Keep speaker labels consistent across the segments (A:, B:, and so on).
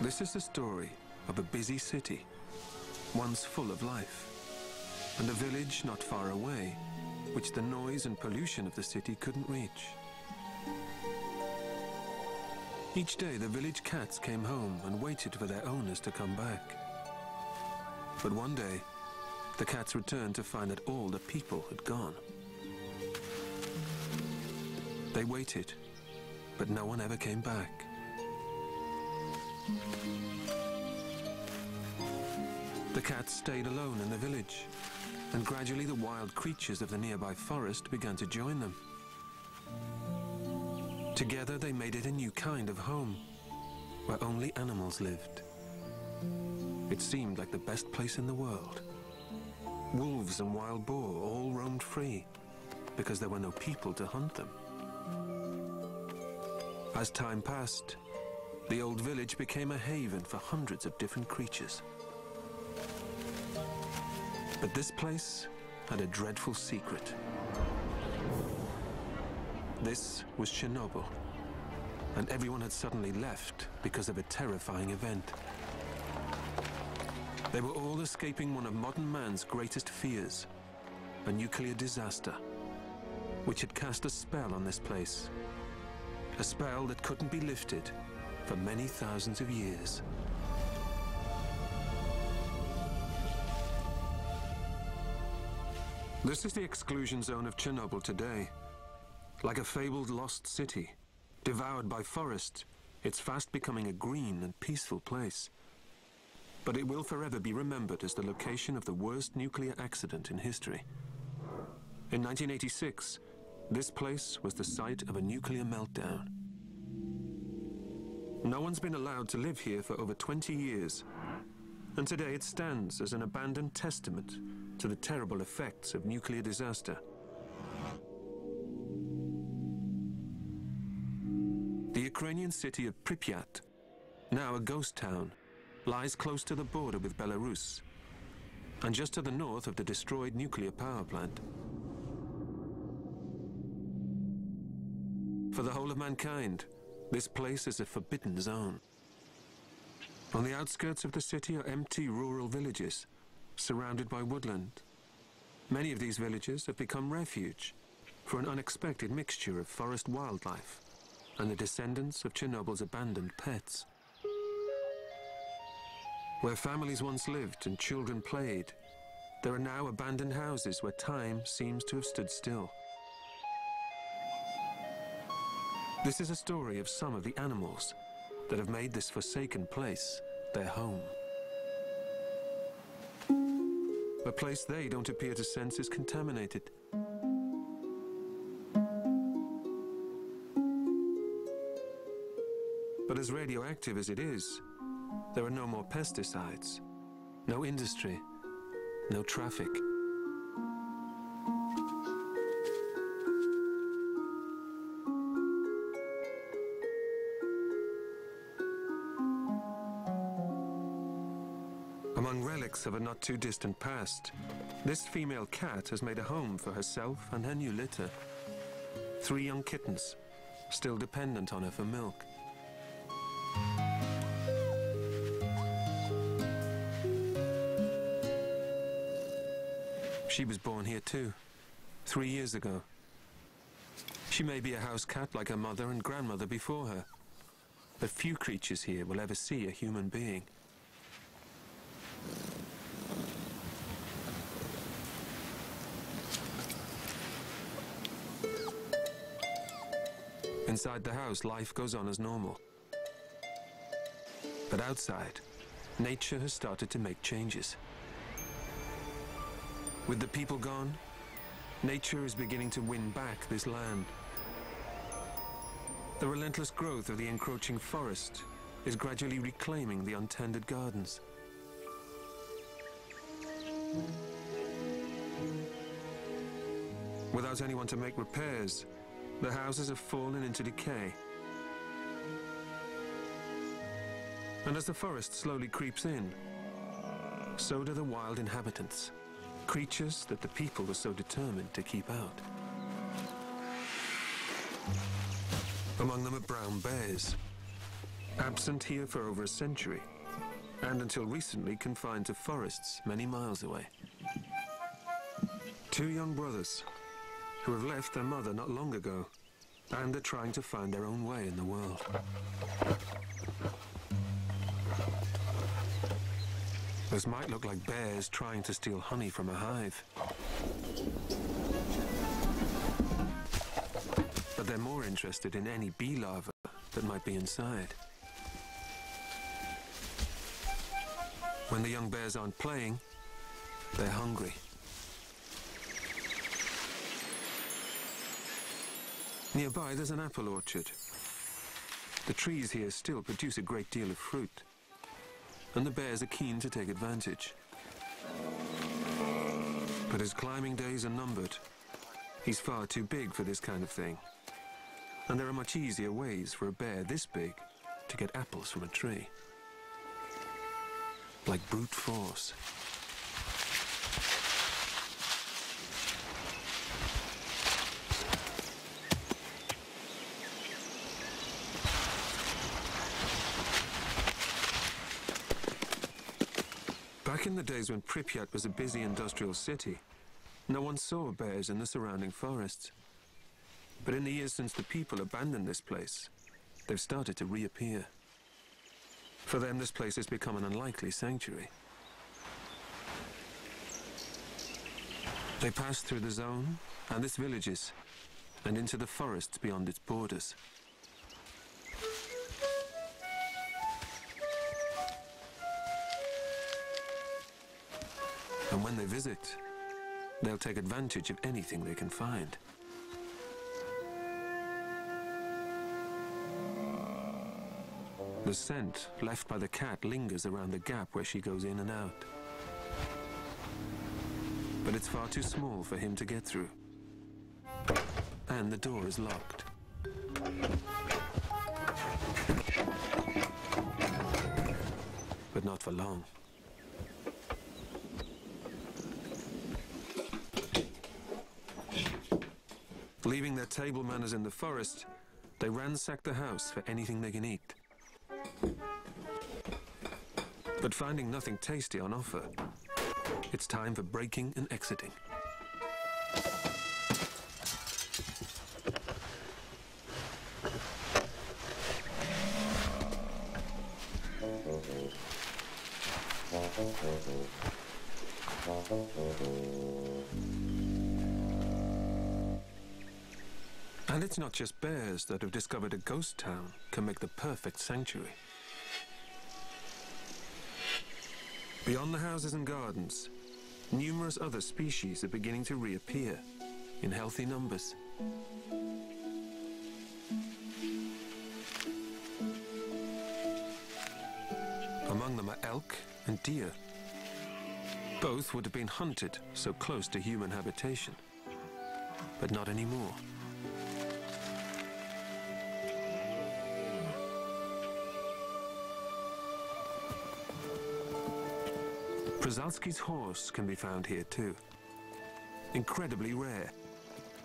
A: This is the story of a busy city, once full of life, and a village not far away, which the noise and pollution of the city couldn't reach. Each day the village cats came home and waited for their owners to come back. But one day, the cats returned to find that all the people had gone. They waited, but no one ever came back. The cats stayed alone in the village, and gradually the wild creatures of the nearby forest began to join them. Together they made it a new kind of home, where only animals lived. It seemed like the best place in the world. Wolves and wild boar all roamed free, because there were no people to hunt them. As time passed, the old village became a haven for hundreds of different creatures. But this place had a dreadful secret. This was Chernobyl, and everyone had suddenly left because of a terrifying event. They were all escaping one of modern man's greatest fears, a nuclear disaster, which had cast a spell on this place, a spell that couldn't be lifted for many thousands of years. This is the exclusion zone of Chernobyl today. Like a fabled lost city, devoured by forests, it's fast becoming a green and peaceful place. But it will forever be remembered as the location of the worst nuclear accident in history. In 1986, this place was the site of a nuclear meltdown. No one's been allowed to live here for over 20 years, and today it stands as an abandoned testament to the terrible effects of nuclear disaster. The Ukrainian city of Pripyat, now a ghost town, lies close to the border with Belarus, and just to the north of the destroyed nuclear power plant. For the whole of mankind, this place is a forbidden zone. On the outskirts of the city are empty rural villages, surrounded by woodland. Many of these villages have become refuge for an unexpected mixture of forest wildlife and the descendants of Chernobyl's abandoned pets. Where families once lived and children played, there are now abandoned houses where time seems to have stood still. This is a story of some of the animals that have made this forsaken place their home. A place they don't appear to sense is contaminated. But as radioactive as it is, there are no more pesticides, no industry, no traffic. Among relics of a not too distant past, this female cat has made a home for herself and her new litter. 3 young kittens, still dependent on her for milk. She was born here too, 3 years ago. She may be a house cat like her mother and grandmother before her, but few creatures here will ever see a human being. Inside the house, life goes on as normal. But outside, nature has started to make changes. With the people gone, nature is beginning to win back this land. The relentless growth of the encroaching forest is gradually reclaiming the untended gardens. Without anyone to make repairs, the houses have fallen into decay. And as the forest slowly creeps in, so do the wild inhabitants, creatures that the people were so determined to keep out. Among them are brown bears, Absent here for over a century, and until recently confined to forests many miles away. Two young brothers who have left their mother not long ago and are trying to find their own way in the world. Those might look like bears trying to steal honey from a hive. But they're more interested in any bee larva that might be inside. When the young bears aren't playing, they're hungry. Nearby, there's an apple orchard. The trees here still produce a great deal of fruit, and the bears are keen to take advantage. But his climbing days are numbered. He's far too big for this kind of thing, and there are much easier ways for a bear this big to get apples from a tree. Like brute force. Back in the days when Pripyat was a busy industrial city, no one saw bears in the surrounding forests. But in the years since the people abandoned this place, they've started to reappear. For them, this place has become an unlikely sanctuary. They pass through the zone and its villages and into the forests beyond its borders. And when they visit, they'll take advantage of anything they can find. The scent left by the cat lingers around the gap where she goes in and out. But it's far too small for him to get through. And the door is locked. But not for long. Leaving their table manners in the forest, they ransack the house for anything they can eat. But finding nothing tasty on offer, it's time for breaking and exiting. And it's not just bears that have discovered a ghost town can make the perfect sanctuary. Beyond the houses and gardens, numerous other species are beginning to reappear in healthy numbers. Among them are elk and deer. Both would have been hunted so close to human habitation, but not anymore. Przalski's horse can be found here too. Incredibly rare.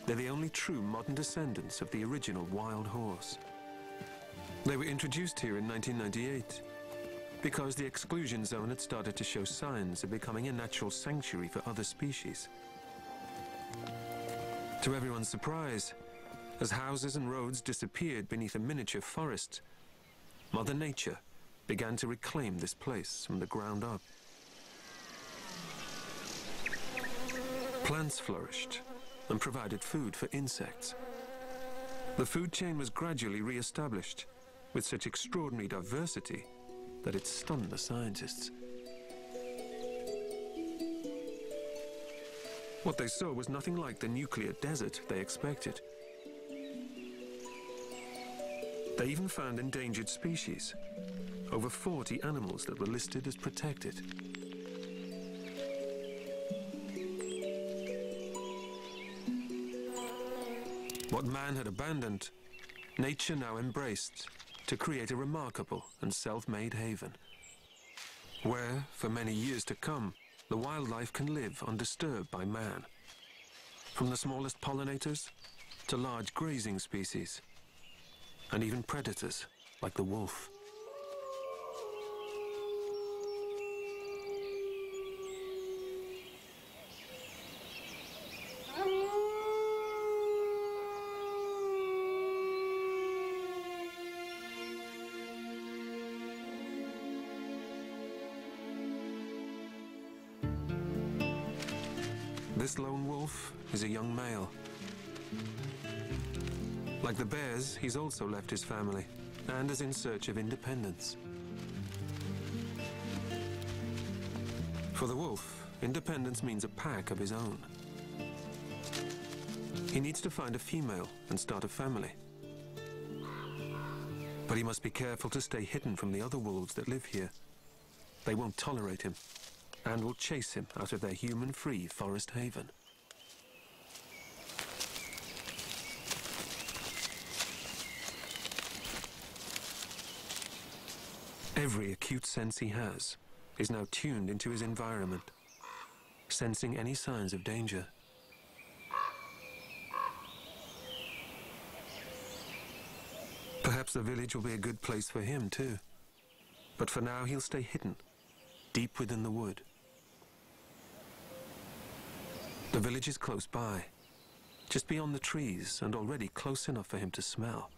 A: They're the only true modern descendants of the original wild horse. They were introduced here in 1998 because the exclusion zone had started to show signs of becoming a natural sanctuary for other species. To everyone's surprise, as houses and roads disappeared beneath a miniature forest, Mother Nature began to reclaim this place from the ground up. Plants flourished and provided food for insects. The food chain was gradually re-established with such extraordinary diversity that it stunned the scientists. What they saw was nothing like the nuclear desert they expected. They even found endangered species, over 40 animals that were listed as protected. What man had abandoned, nature now embraced to create a remarkable and self-made haven, where, for many years to come, the wildlife can live undisturbed by man, from the smallest pollinators to large grazing species, and even predators like the wolf. This lone wolf is a young male. Like the bears, he's also left his family and is in search of independence. For the wolf, independence means a pack of his own. He needs to find a female and start a family. But he must be careful to stay hidden from the other wolves that live here. They won't tolerate him and will chase him out of their human-free forest haven. Every acute sense he has is now tuned into his environment, sensing any signs of danger. Perhaps the village will be a good place for him too. But for now he'll stay hidden, deep within the wood. The village is close by, just beyond the trees and already close enough for him to smell.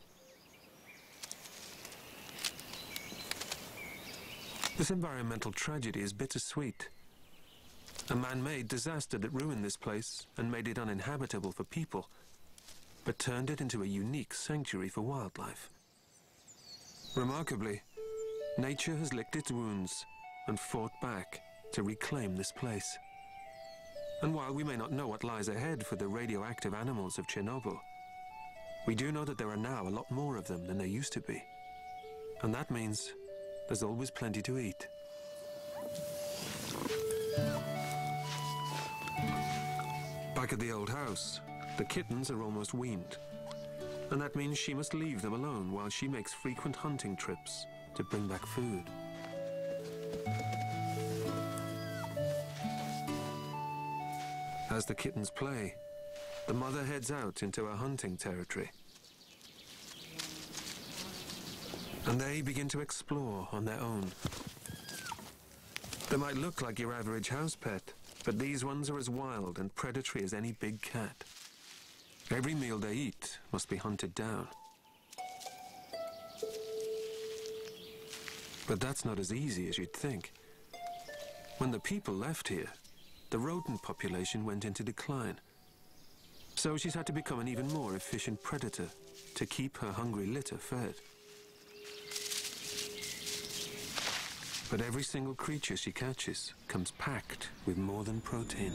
A: This environmental tragedy is bittersweet. A man-made disaster that ruined this place and made it uninhabitable for people, but turned it into a unique sanctuary for wildlife. Remarkably, nature has licked its wounds and fought back to reclaim this place. And while we may not know what lies ahead for the radioactive animals of Chernobyl, we do know that there are now a lot more of them than there used to be. And that means there's always plenty to eat. Back at the old house, the kittens are almost weaned. And that means she must leave them alone while she makes frequent hunting trips to bring back food. As the kittens play, the mother heads out into a hunting territory. And they begin to explore on their own. They might look like your average house pet, but these ones are as wild and predatory as any big cat. Every meal they eat must be hunted down. But that's not as easy as you'd think. When the people left here, the rodent population went into decline. So she's had to become an even more efficient predator to keep her hungry litter fed. But every single creature she catches comes packed with more than protein.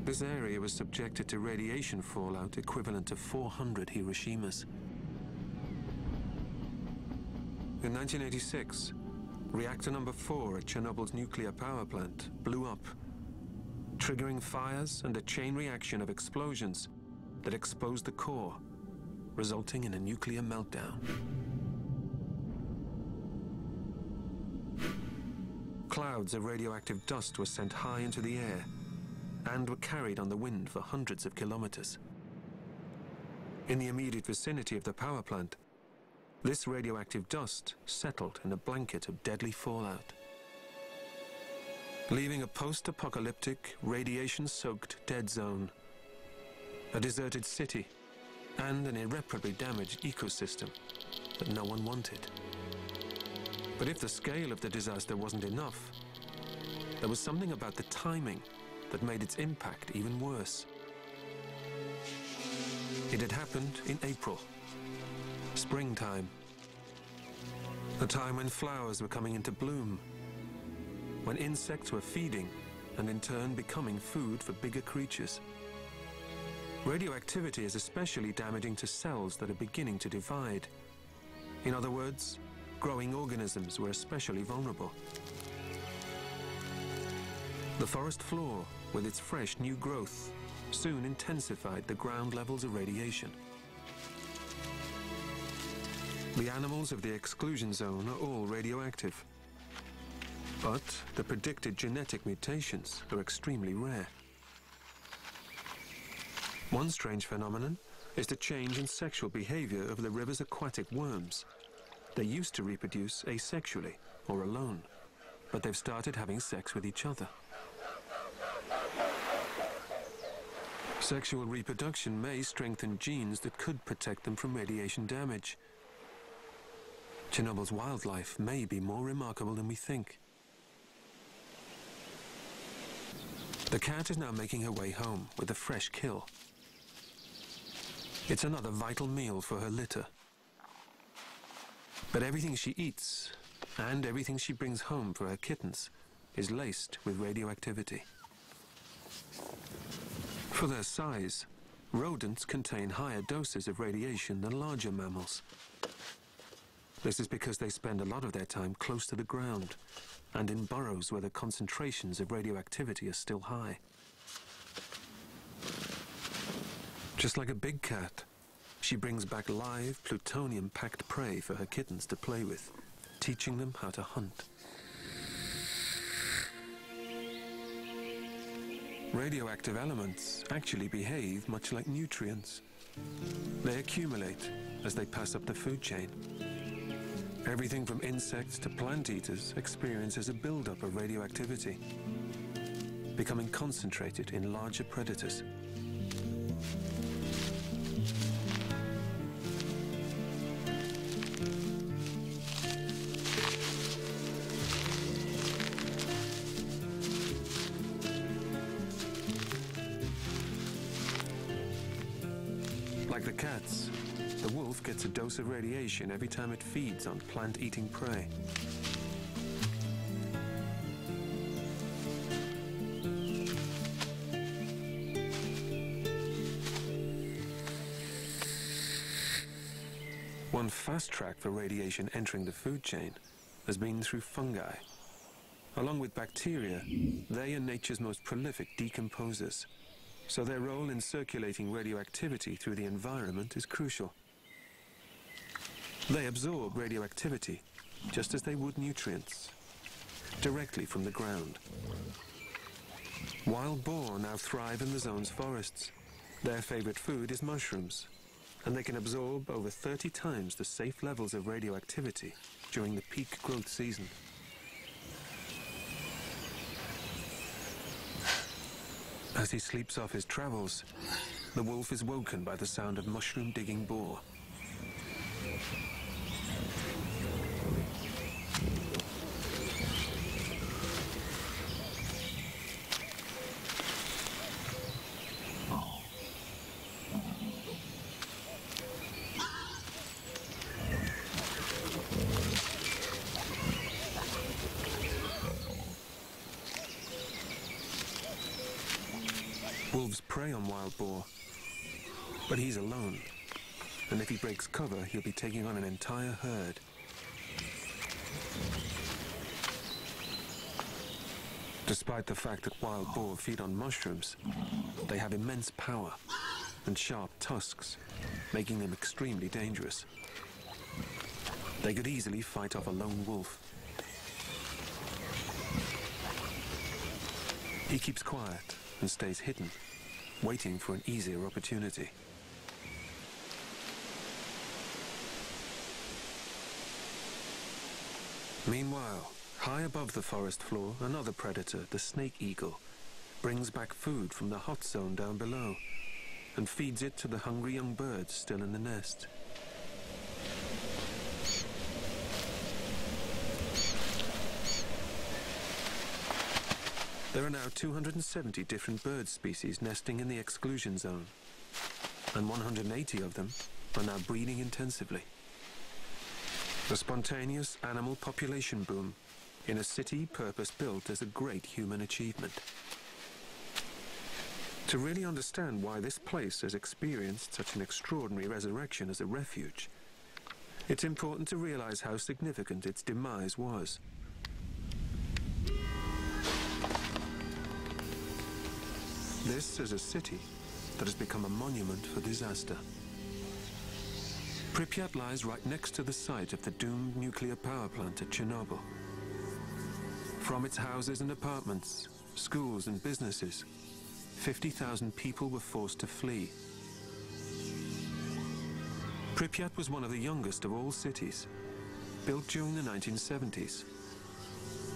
A: This area was subjected to radiation fallout equivalent to 400 Hiroshimas. In 1986, reactor number 4 at Chernobyl's nuclear power plant blew up, triggering fires and a chain reaction of explosions that exposed the core, resulting in a nuclear meltdown. Clouds of radioactive dust were sent high into the air and were carried on the wind for hundreds of kilometers. In the immediate vicinity of the power plant, this radioactive dust settled in a blanket of deadly fallout, leaving a post-apocalyptic, radiation-soaked dead zone, a deserted city, and an irreparably damaged ecosystem that no one wanted. But if the scale of the disaster wasn't enough, there was something about the timing that made its impact even worse. It had happened in April, springtime, a time when flowers were coming into bloom, when insects were feeding and in turn becoming food for bigger creatures. Radioactivity is especially damaging to cells that are beginning to divide. In other words, growing organisms were especially vulnerable. The forest floor, with its fresh new growth, soon intensified the ground levels of radiation. The animals of the exclusion zone are all radioactive. But the predicted genetic mutations are extremely rare. One strange phenomenon is the change in sexual behavior of the river's aquatic worms. They used to reproduce asexually or alone, but they've started having sex with each other. Sexual reproduction may strengthen genes that could protect them from radiation damage. Chernobyl's wildlife may be more remarkable than we think. The cat is now making her way home with a fresh kill. It's another vital meal for her litter. But everything she eats, and everything she brings home for her kittens, is laced with radioactivity. For their size, rodents contain higher doses of radiation than larger mammals. This is because they spend a lot of their time close to the ground and in burrows where the concentrations of radioactivity are still high. Just like a big cat, she brings back live, plutonium-packed prey for her kittens to play with, teaching them how to hunt. Radioactive elements actually behave much like nutrients. They accumulate as they pass up the food chain. Everything from insects to plant eaters experiences a buildup of radioactivity, becoming concentrated in larger predators. Like the cats, the wolf gets a dose of radiation every time it feeds on plant-eating prey. One fast track for radiation entering the food chain has been through fungi. Along with bacteria, they are nature's most prolific decomposers, so their role in circulating radioactivity through the environment is crucial. They absorb radioactivity just as they would nutrients, directly from the ground. Wild boar now thrive in the zone's forests. Their favorite food is mushrooms, and they can absorb over 30 times the safe levels of radioactivity during the peak growth season. As he sleeps off his travels, the wolf is woken by the sound of mushroom-digging boar. Wolves prey on wild boar, but he's alone, and if he breaks cover, he'll be taking on an entire herd. Despite the fact that wild boar feed on mushrooms, they have immense power and sharp tusks, making them extremely dangerous. They could easily fight off a lone wolf. He keeps quiet and stays hidden, waiting for an easier opportunity. Meanwhile, high above the forest floor, another predator, the snake eagle, brings back food from the hot zone down below and feeds it to the hungry young birds still in the nest. There are now 270 different bird species nesting in the exclusion zone, and 180 of them are now breeding intensively. The spontaneous animal population boom in a city purpose-built as a great human achievement. To really understand why this place has experienced such an extraordinary resurrection as a refuge, it's important to realize how significant its demise was. This is a city that has become a monument for disaster. Pripyat lies right next to the site of the doomed nuclear power plant at Chernobyl. From its houses and apartments, schools and businesses, 50,000 people were forced to flee. Pripyat was one of the youngest of all cities, built during the 1970s,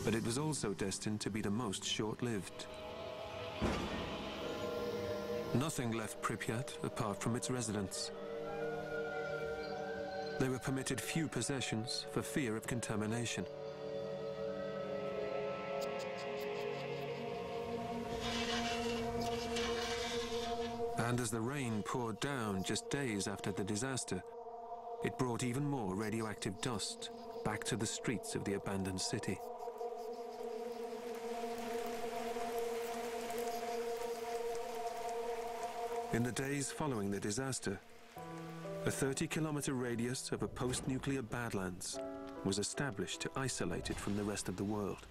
A: but it was also destined to be the most short-lived. Nothing left Pripyat apart from its residents. They were permitted few possessions for fear of contamination. And as the rain poured down just days after the disaster, it brought even more radioactive dust back to the streets of the abandoned city. In the days following the disaster, a 30-kilometer radius of a post-nuclear badlands was established to isolate it from the rest of the world.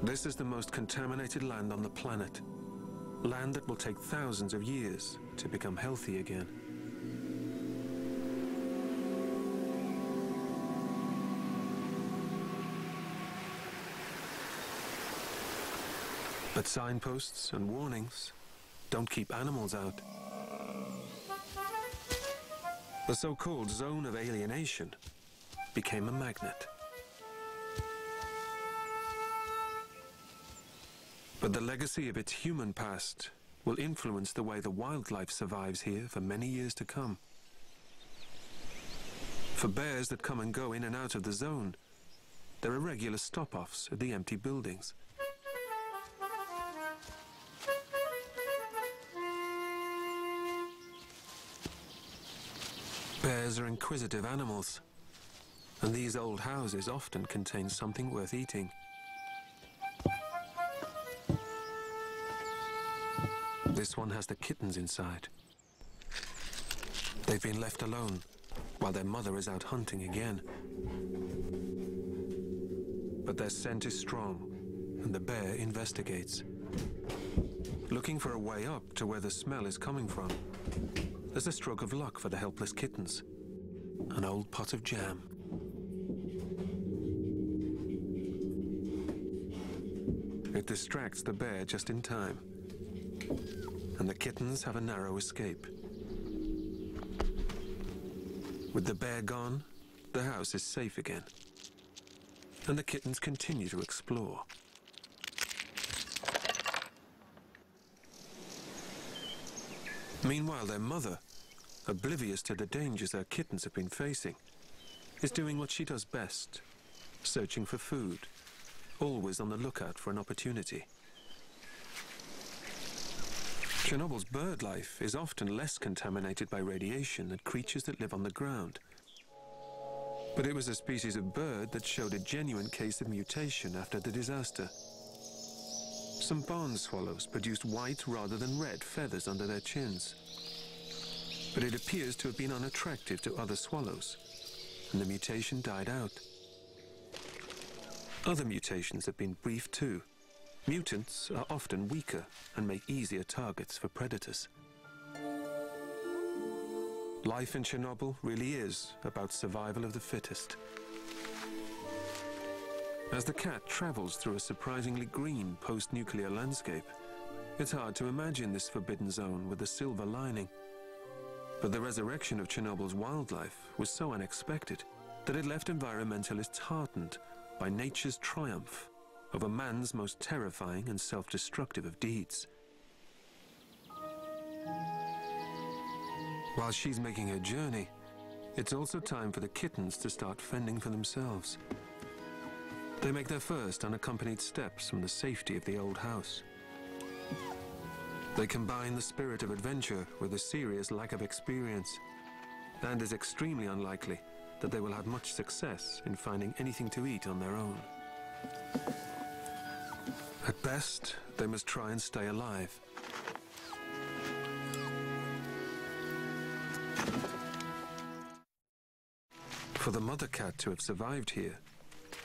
A: This is the most contaminated land on the planet, land that will take thousands of years to become healthy again. But signposts and warnings don't keep animals out. The so-called zone of alienation became a magnet. But the legacy of its human past will influence the way the wildlife survives here for many years to come. For bears that come and go in and out of the zone, there are regular stop-offs at the empty buildings. Bears are inquisitive animals, and these old houses often contain something worth eating. This one has the kittens inside. They've been left alone while their mother is out hunting again. But their scent is strong, and the bear investigates. Looking for a way up to where the smell is coming from, there's a stroke of luck for the helpless kittens. An old pot of jam. It distracts the bear just in time, and the kittens have a narrow escape. With the bear gone, the house is safe again, and the kittens continue to explore. Meanwhile, their mother, oblivious to the dangers their kittens have been facing, is doing what she does best, searching for food, always on the lookout for an opportunity. Chernobyl's bird life is often less contaminated by radiation than creatures that live on the ground. But it was a species of bird that showed a genuine case of mutation after the disaster. Some barn swallows produced white rather than red feathers under their chins. But it appears to have been unattractive to other swallows, and the mutation died out. Other mutations have been brief too. Mutants are often weaker and make easier targets for predators. Life in Chernobyl really is about survival of the fittest. As the cat travels through a surprisingly green post-nuclear landscape, it's hard to imagine this forbidden zone with a silver lining. But the resurrection of Chernobyl's wildlife was so unexpected that it left environmentalists heartened by nature's triumph over man's most terrifying and self-destructive of deeds. While she's making her journey, it's also time for the kittens to start fending for themselves. They make their first unaccompanied steps from the safety of the old house. They combine the spirit of adventure with a serious lack of experience, and it's extremely unlikely that they will have much success in finding anything to eat on their own. At best, they must try and stay alive. For the mother cat to have survived here,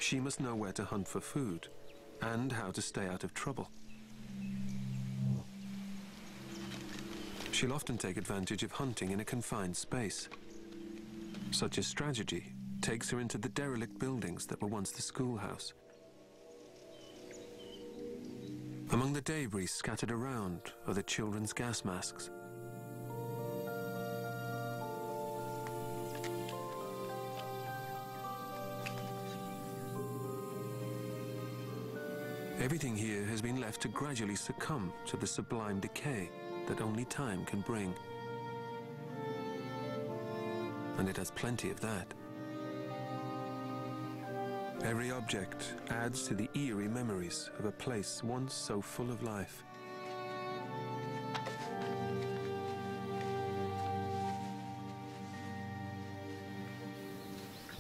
A: she must know where to hunt for food and how to stay out of trouble. She'll often take advantage of hunting in a confined space. Such a strategy takes her into the derelict buildings that were once the schoolhouse. Among the debris scattered around are the children's gas masks. Everything here has been left to gradually succumb to the sublime decay that only time can bring. And it has plenty of that. Every object adds to the eerie memories of a place once so full of life.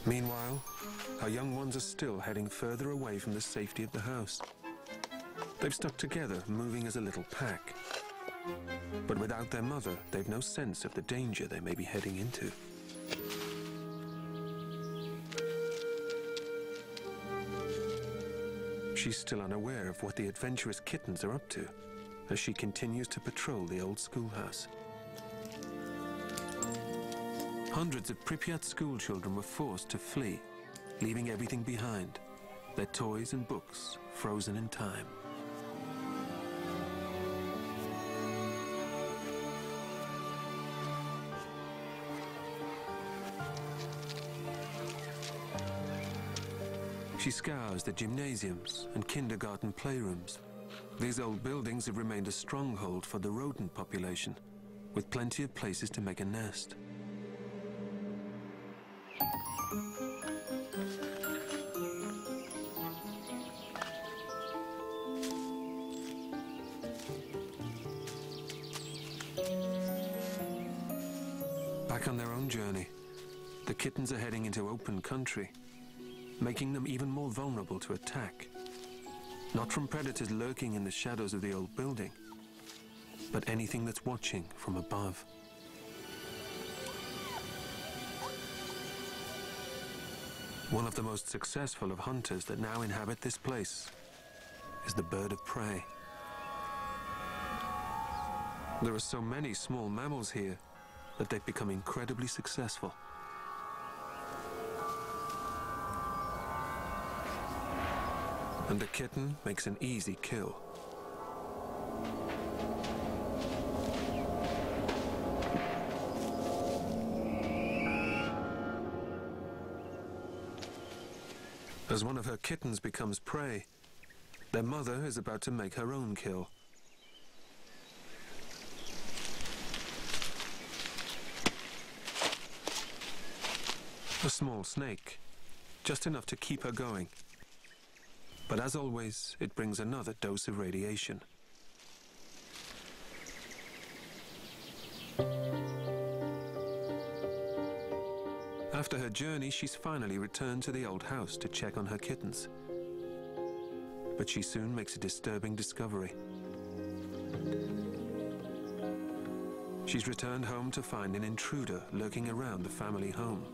A: Meanwhile, our young ones are still heading further away from the safety of the house. They've stuck together, moving as a little pack. But without their mother, they've no sense of the danger they may be heading into. She's still unaware of what the adventurous kittens are up to as she continues to patrol the old schoolhouse. Hundreds of Pripyat schoolchildren were forced to flee, leaving everything behind, their toys and books frozen in time. She scours the gymnasiums and kindergarten playrooms. These old buildings have remained a stronghold for the rodent population, with plenty of places to make a nest. Back on their own journey, the kittens are heading into open country, making them even more vulnerable to attack. Not from predators lurking in the shadows of the old building, but anything that's watching from above. One of the most successful of hunters that now inhabit this place is the bird of prey. There are so many small mammals here that they've become incredibly successful. And the kitten makes an easy kill. As one of her kittens becomes prey, their mother is about to make her own kill. A small snake, just enough to keep her going. But as always, it brings another dose of radiation. After her journey, she's finally returned to the old house to check on her kittens. But she soon makes a disturbing discovery. She's returned home to find an intruder lurking around the family home.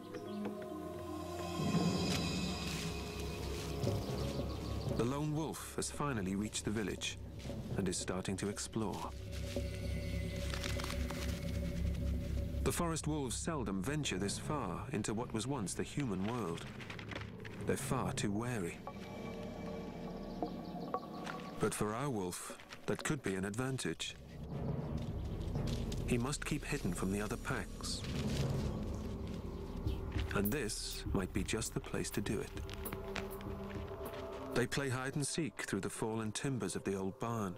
A: The lone wolf has finally reached the village and is starting to explore. The forest wolves seldom venture this far into what was once the human world. They're far too wary. But for our wolf, that could be an advantage. He must keep hidden from the other packs. And this might be just the place to do it. They play hide and seek through the fallen timbers of the old barn.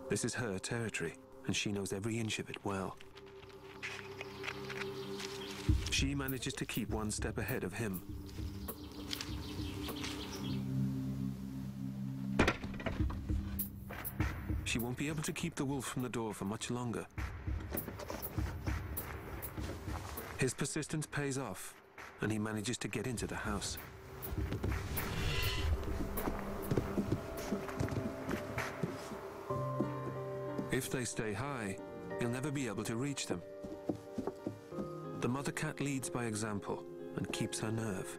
A: This is her territory, and she knows every inch of it well. She manages to keep one step ahead of him. She won't be able to keep the wolf from the door for much longer. His persistence pays off, and he manages to get into the house. If they stay high, he'll never be able to reach them. The mother cat leads by example and keeps her nerve.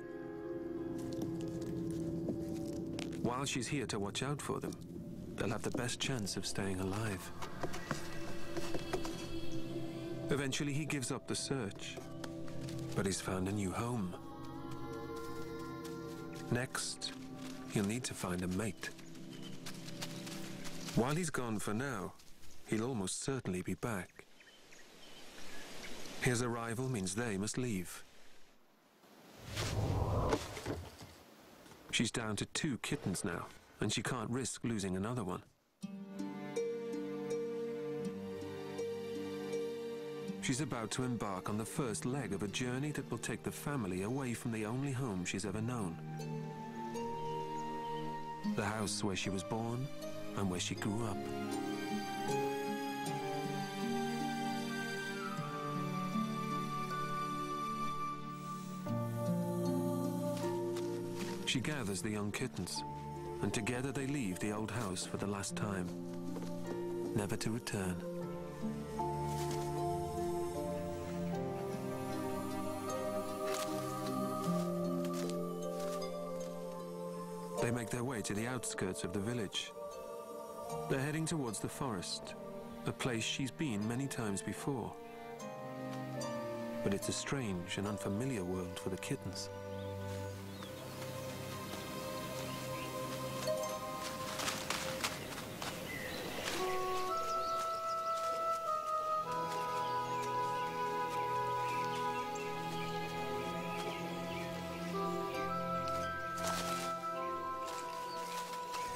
A: While she's here to watch out for them, they'll have the best chance of staying alive. Eventually he gives up the search, but he's found a new home. Next, he'll need to find a mate. While he's gone for now, he'll almost certainly be back. His arrival means they must leave. She's down to 2 kittens now, and she can't risk losing another one. She's about to embark on the first leg of a journey that will take the family away from the only home she's ever known. the house where she was born and where she grew up. She gathers the young kittens, and together they leave the old house for the last time, never to return. They make their way to the outskirts of the village. They're heading towards the forest, a place she's been many times before. But it's a strange and unfamiliar world for the kittens.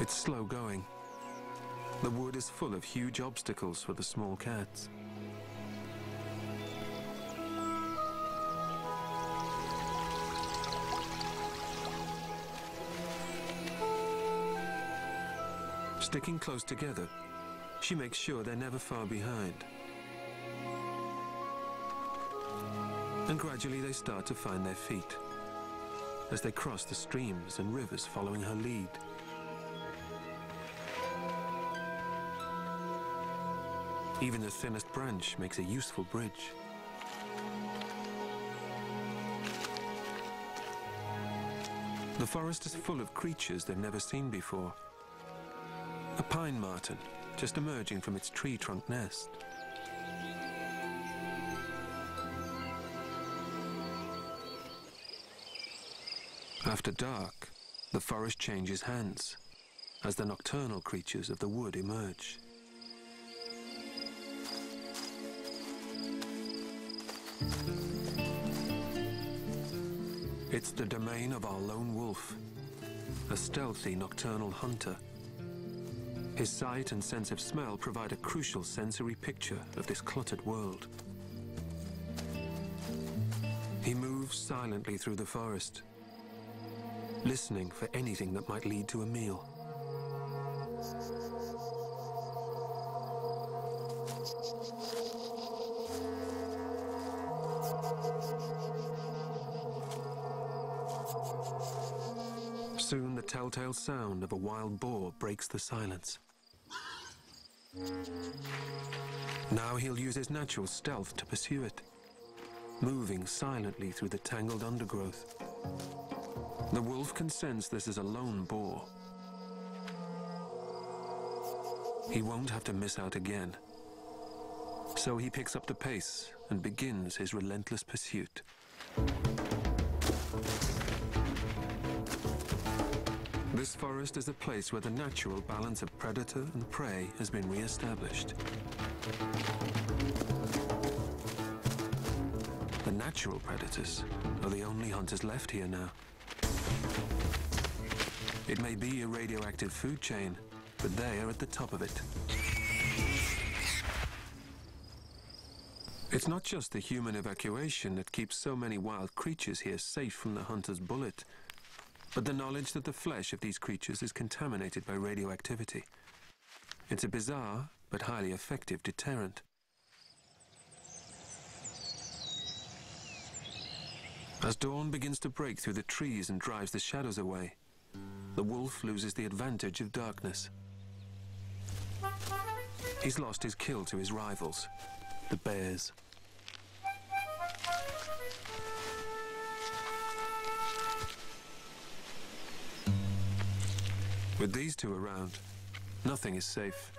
A: It's slow going. The wood is full of huge obstacles for the small cats. Sticking close together, she makes sure they're never far behind. And gradually they start to find their feet as they cross the streams and rivers following her lead. Even the thinnest branch makes a useful bridge. The forest is full of creatures they've never seen before. A pine marten, just emerging from its tree trunk nest. After dark, the forest changes hands as the nocturnal creatures of the wood emerge. It's the domain of our lone wolf, a stealthy nocturnal hunter. His sight and sense of smell provide a crucial sensory picture of this cluttered world. He moves silently through the forest, listening for anything that might lead to a meal. Soon the telltale sound of a wild boar breaks the silence. Now he'll use his natural stealth to pursue it, moving silently through the tangled undergrowth. The wolf can sense this is a lone boar. He won't have to miss out again. So he picks up the pace and begins his relentless pursuit. This forest is a place where the natural balance of predator and prey has been re-established. The natural predators are the only hunters left here now. It may be a radioactive food chain, but they are at the top of it. It's not just the human evacuation that keeps so many wild creatures here safe from the hunter's bullet, but the knowledge that the flesh of these creatures is contaminated by radioactivity. It's a bizarre but highly effective deterrent. As dawn begins to break through the trees and drives the shadows away, the wolf loses the advantage of darkness. He's lost his kill to his rivals, the bears. With these two around, nothing is safe.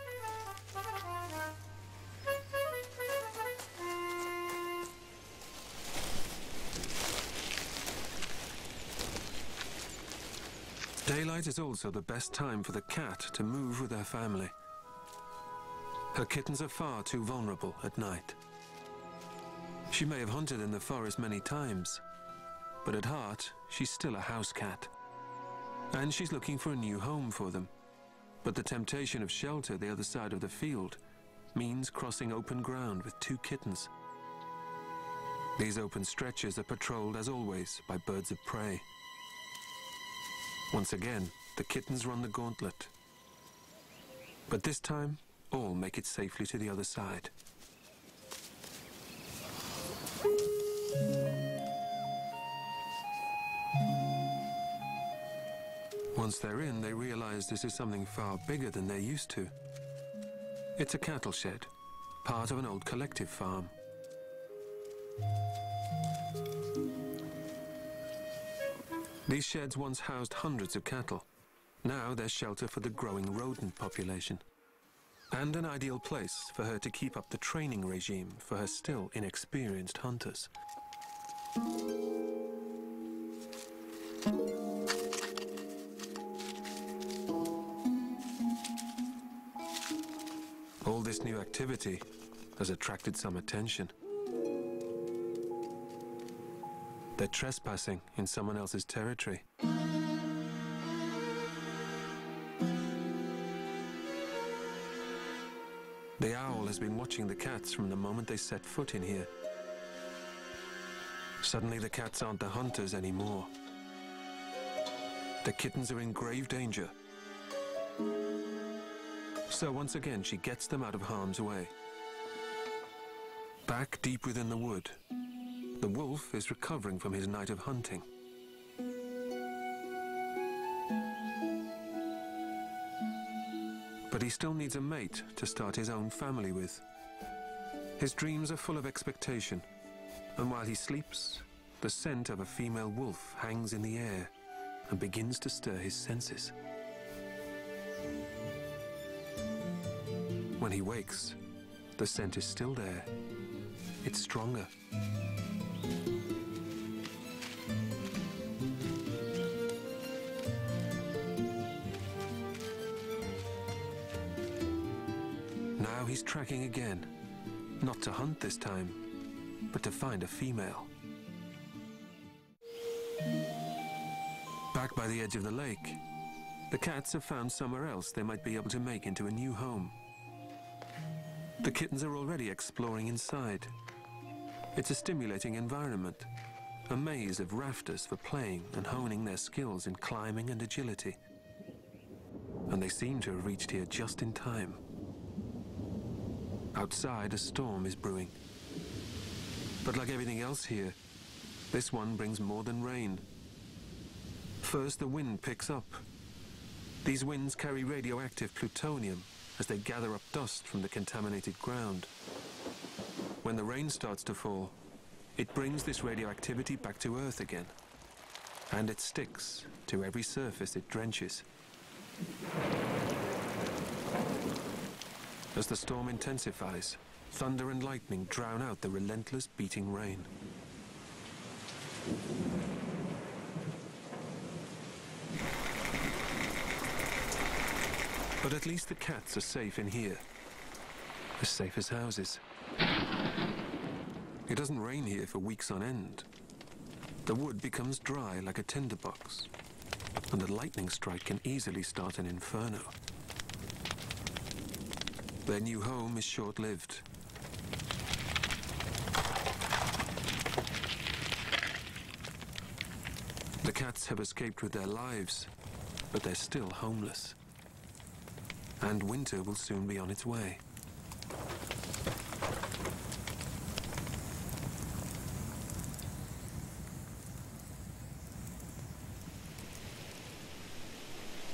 A: Daylight is also the best time for the cat to move with her family. Her kittens are far too vulnerable at night. She may have hunted in the forest many times, but at heart, she's still a house cat. And she's looking for a new home for them. But the temptation of shelter the other side of the field means crossing open ground with two kittens. These open stretches are patrolled, as always, by birds of prey. Once again, the kittens run the gauntlet. But this time, all make it safely to the other side. Once they're in, they realize this is something far bigger than they're used to. It's a cattle shed, part of an old collective farm. These sheds once housed hundreds of cattle. Now they're shelter for the growing rodent population. And an ideal place for her to keep up the training regime for her still inexperienced hunters. All this new activity has attracted some attention. They're trespassing in someone else's territory. The owl has been watching the cats from the moment they set foot in here. Suddenly the cats aren't the hunters anymore. The kittens are in grave danger. So once again she gets them out of harm's way. Back deep within the wood, the wolf is recovering from his night of hunting. But he still needs a mate to start his own family with. His dreams are full of expectation, and while he sleeps, the scent of a female wolf hangs in the air and begins to stir his senses. When he wakes, the scent is still there. It's stronger. Now he's tracking again, not to hunt this time, but to find a female. Back by the edge of the lake, the cats have found somewhere else they might be able to make into a new home. The kittens are already exploring inside. It's a stimulating environment, a maze of rafters for playing and honing their skills in climbing and agility. And they seem to have reached here just in time. Outside, a storm is brewing. But like everything else here, this one brings more than rain. First, the wind picks up. These winds carry radioactive plutonium as they gather up dust from the contaminated ground. When the rain starts to fall, it brings this radioactivity back to Earth again. And it sticks to every surface it drenches. As the storm intensifies, thunder and lightning drown out the relentless beating rain. But at least the cats are safe in here. As safe as houses. It doesn't rain here for weeks on end. The wood becomes dry like a tinderbox, and a lightning strike can easily start an inferno. Their new home is short-lived. The cats have escaped with their lives, but they're still homeless. And winter will soon be on its way.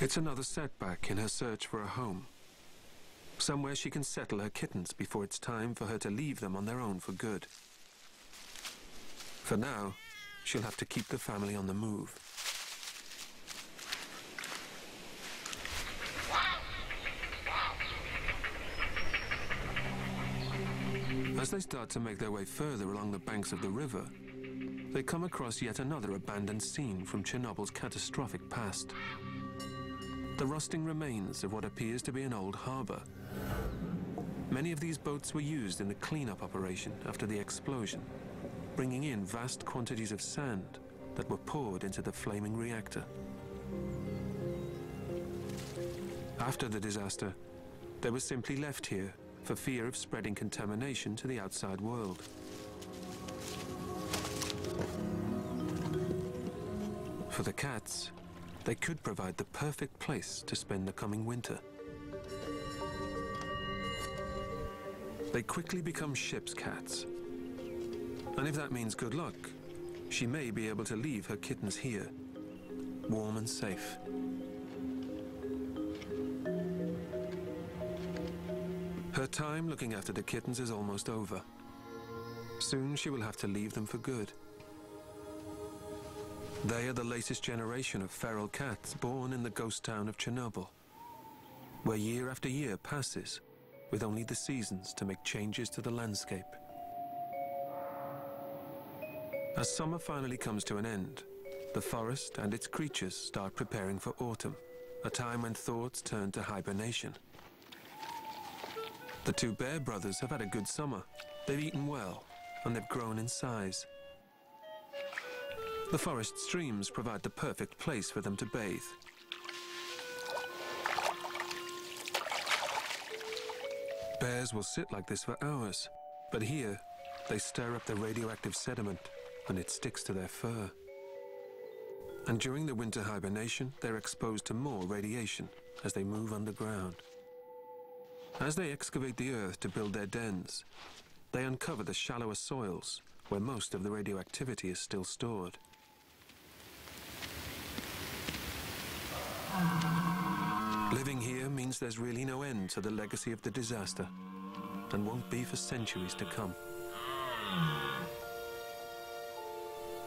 A: It's another setback in her search for a home. Somewhere she can settle her kittens before it's time for her to leave them on their own for good. For now, she'll have to keep the family on the move. As they start to make their way further along the banks of the river, they come across yet another abandoned scene from Chernobyl's catastrophic past. The rusting remains of what appears to be an old harbor. Many of these boats were used in the cleanup operation after the explosion, bringing in vast quantities of sand that were poured into the flaming reactor. After the disaster, they were simply left here for fear of spreading contamination to the outside world. For the cats, they could provide the perfect place to spend the coming winter. They quickly become ship's cats. And if that means good luck, she may be able to leave her kittens here, warm and safe. Her time looking after the kittens is almost over. Soon she will have to leave them for good. They are the latest generation of feral cats born in the ghost town of Chernobyl, where year after year passes with only the seasons to make changes to the landscape. As summer finally comes to an end, the forest and its creatures start preparing for autumn, a time when thoughts turn to hibernation. The two bear brothers have had a good summer. They've eaten well, and they've grown in size. The forest streams provide the perfect place for them to bathe. Bears will sit like this for hours, but here they stir up the radioactive sediment and it sticks to their fur. And during the winter hibernation, they're exposed to more radiation as they move underground. As they excavate the earth to build their dens, they uncover the shallower soils where most of the radioactivity is still stored. Living here means there's really no end to the legacy of the disaster, and won't be for centuries to come.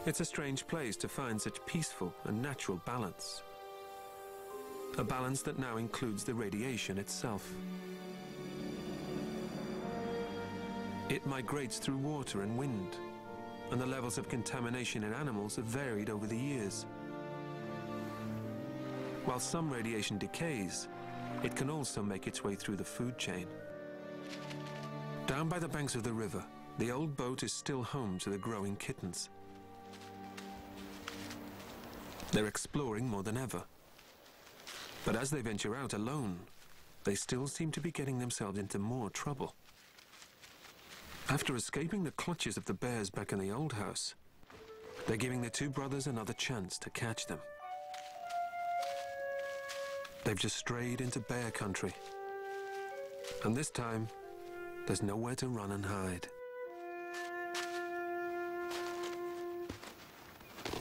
A: It's a strange place to find such peaceful and natural balance. A balance that now includes the radiation itself. It migrates through water and wind, and the levels of contamination in animals have varied over the years. While some radiation decays, it can also make its way through the food chain. Down by the banks of the river, the old boat is still home to the growing kittens. They're exploring more than ever. But as they venture out alone, they still seem to be getting themselves into more trouble. After escaping the clutches of the bears back in the old house, they're giving the two brothers another chance to catch them. They've just strayed into bear country. And this time, there's nowhere to run and hide.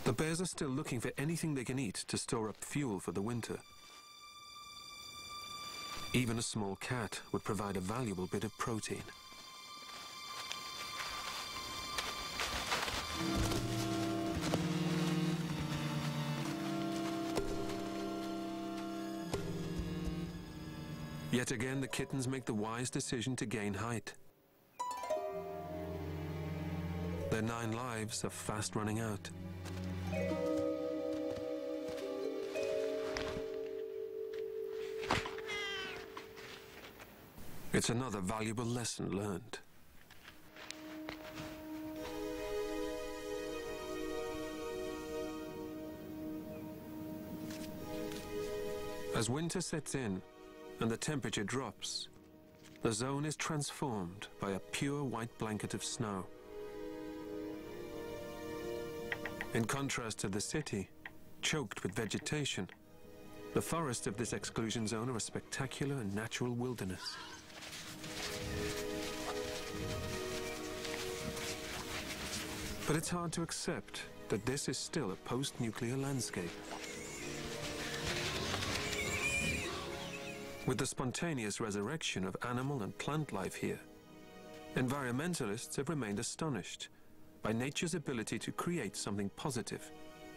A: The bears are still looking for anything they can eat to store up fuel for the winter. Even a small cat would provide a valuable bit of protein. Yet again, the kittens make the wise decision to gain height. Their 9 lives are fast running out. It's another valuable lesson learned. As winter sets in and the temperature drops, the zone is transformed by a pure white blanket of snow. In contrast to the city, choked with vegetation, the forests of this exclusion zone are a spectacular and natural wilderness. But it's hard to accept that this is still a post-nuclear landscape. With the spontaneous resurrection of animal and plant life here, environmentalists have remained astonished by nature's ability to create something positive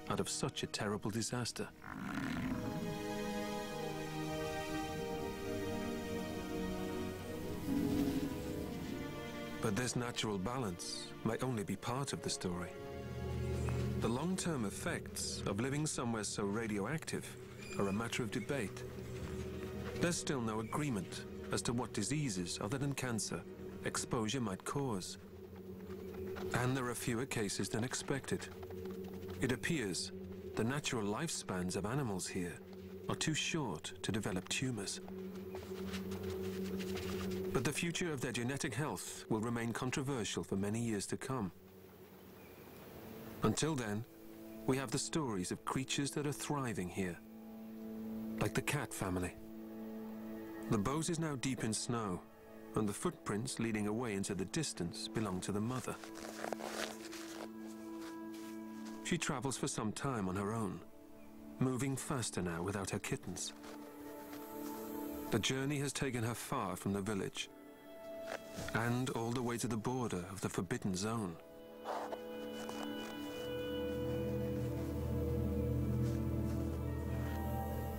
A: out of such a terrible disaster. But this natural balance might only be part of the story. The long-term effects of living somewhere so radioactive are a matter of debate. There's still no agreement as to what diseases, other than cancer, exposure might cause. And there are fewer cases than expected. It appears the natural lifespans of animals here are too short to develop tumors. But the future of their genetic health will remain controversial for many years to come. Until then, we have the stories of creatures that are thriving here, like the cat family. The boat is now deep in snow, and the footprints leading away into the distance belong to the mother. She travels for some time on her own, moving faster now without her kittens. The journey has taken her far from the village, and all the way to the border of the Forbidden Zone.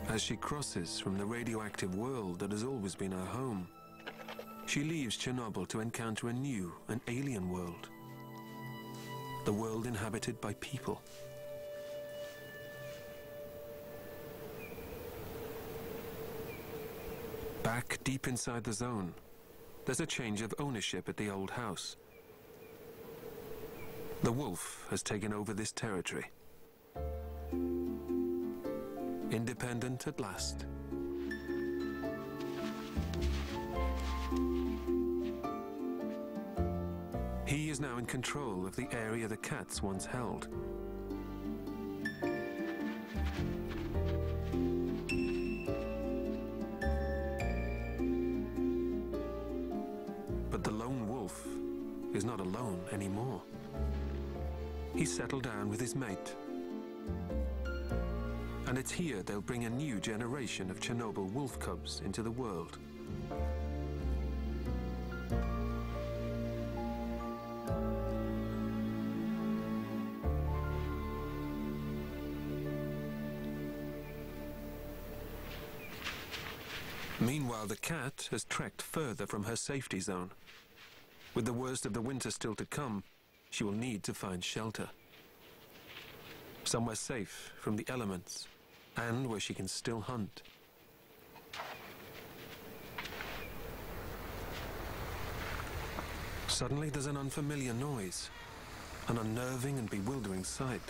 A: As she crosses from the radioactive world that has always been her home, she leaves Chernobyl to encounter a new and alien world. The world inhabited by people. Back deep inside the zone, there's a change of ownership at the old house. The wolf has taken over this territory. Independent at last. He is now in control of the area the cats once held. But the lone wolf is not alone anymore. He's settled down with his mate. And it's here they'll bring a new generation of Chernobyl wolf cubs into the world. Meanwhile, the cat has trekked further from her safety zone. With the worst of the winter still to come, she will need to find shelter. Somewhere safe from the elements, and where she can still hunt. Suddenly there's an unfamiliar noise, an unnerving and bewildering sight.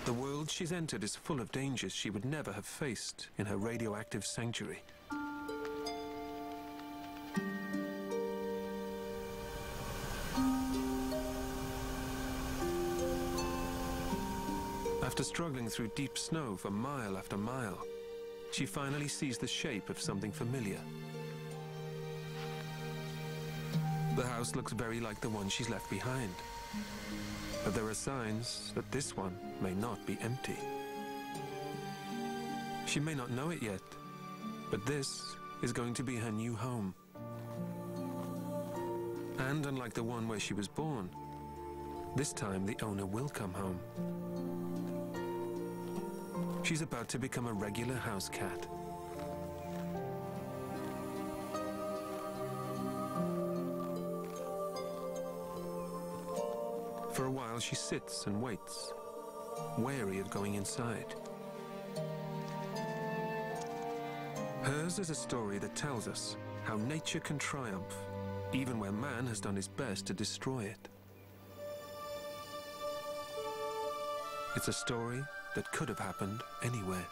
A: The world she's entered is full of dangers she would never have faced in her radioactive sanctuary. After struggling through deep snow for mile after mile, she finally sees the shape of something familiar. The house looks very like the one she's left behind, but there are signs that this one may not be empty. She may not know it yet, but this is going to be her new home. And unlike the one where she was born, this time the owner will come home. She's about to become a regular house cat. For a while she sits and waits, wary of going inside. Hers is a story that tells us how nature can triumph, even where man has done his best to destroy it. It's a story that could have happened anywhere.